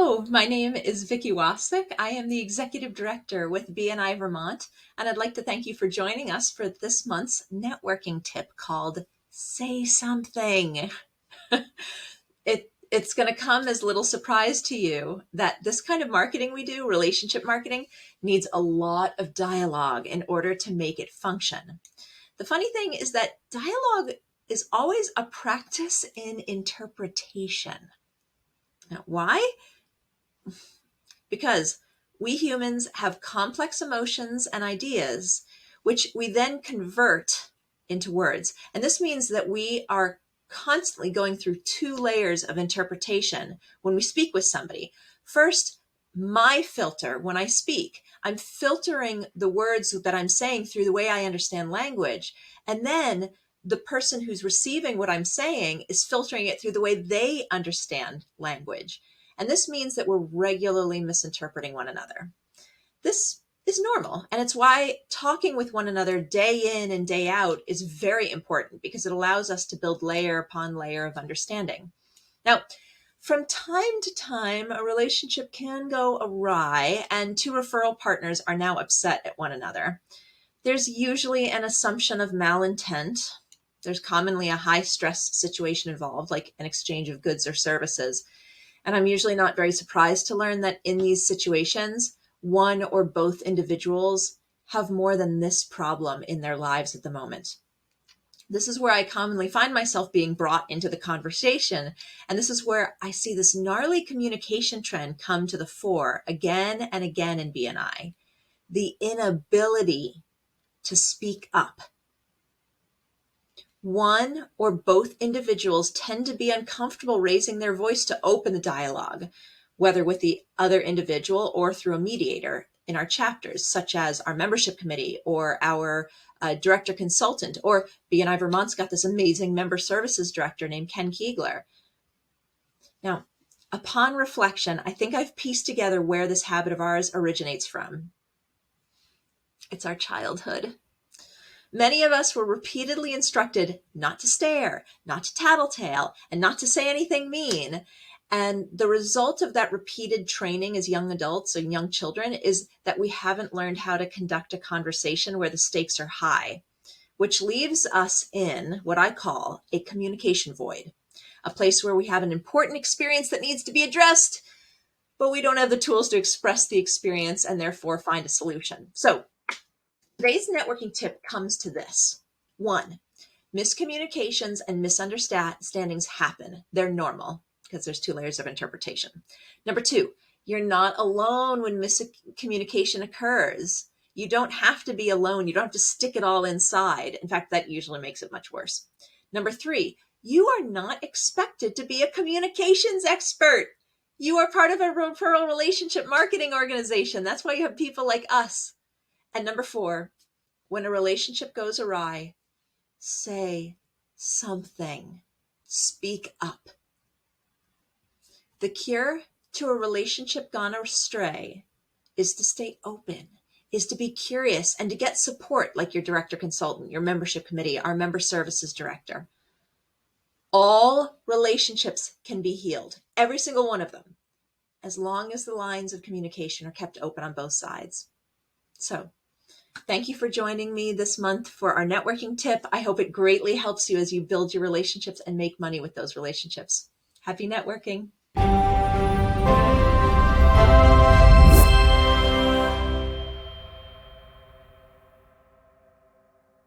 Hello, my name is Vickie Wacek. I am the Executive Director with BNI Vermont, and I'd like to thank you for joining us for this month's networking tip called Say Something. It's going to come as little surprise to you that this kind of marketing we do, relationship marketing, needs a lot of dialogue in order to make it function. The funny thing is that dialogue is always a practice in interpretation. Now, why? Because we humans have complex emotions and ideas, which we then convert into words. And this means that we are constantly going through two layers of interpretation when we speak with somebody. First, my filter when I speak. I'm filtering the words that I'm saying through the way I understand language. And then the person who's receiving what I'm saying is filtering it through the way they understand language. And this means that we're regularly misinterpreting one another. This is normal. And it's why talking with one another day in and day out is very important, because it allows us to build layer upon layer of understanding. Now, from time to time, a relationship can go awry and two referral partners are now upset at one another. There's usually an assumption of malintent. There's commonly a high stress situation involved, like an exchange of goods or services. And I'm usually not very surprised to learn that in these situations, one or both individuals have more than this problem in their lives at the moment. This is where I commonly find myself being brought into the conversation. And this is where I see this gnarly communication trend come to the fore again and again in BNI. The inability to speak up. One or both individuals tend to be uncomfortable raising their voice to open the dialogue, whether with the other individual or through a mediator in our chapters, such as our membership committee or our director consultant, or BNI Vermont's got this amazing member services director named Ken Keegler. Now, upon reflection, I think I've pieced together where this habit of ours originates from. It's our childhood. Many of us were repeatedly instructed not to stare, not to tattletale, and not to say anything mean. And the result of that repeated training as young adults and young children is that we haven't learned how to conduct a conversation where the stakes are high, which leaves us in what I call a communication void, a place where we have an important experience that needs to be addressed, but we don't have the tools to express the experience and therefore find a solution. So today's networking tip comes to this. 1, miscommunications and misunderstandings happen. They're normal because there's two layers of interpretation. Number 2, you're not alone when miscommunication occurs. You don't have to be alone. You don't have to stick it all inside. In fact, that usually makes it much worse. Number 3, you are not expected to be a communications expert. You are part of a referral relationship marketing organization. That's why you have people like us. And number 4, when a relationship goes awry, say something. Speak up. The cure to a relationship gone astray is to stay open, is to be curious, and to get support like your director consultant, your membership committee, our member services director. All relationships can be healed, every single one of them, as long as the lines of communication are kept open on both sides. So, thank you for joining me this month for our networking tip. I hope it greatly helps you as you build your relationships and make money with those relationships. Happy networking.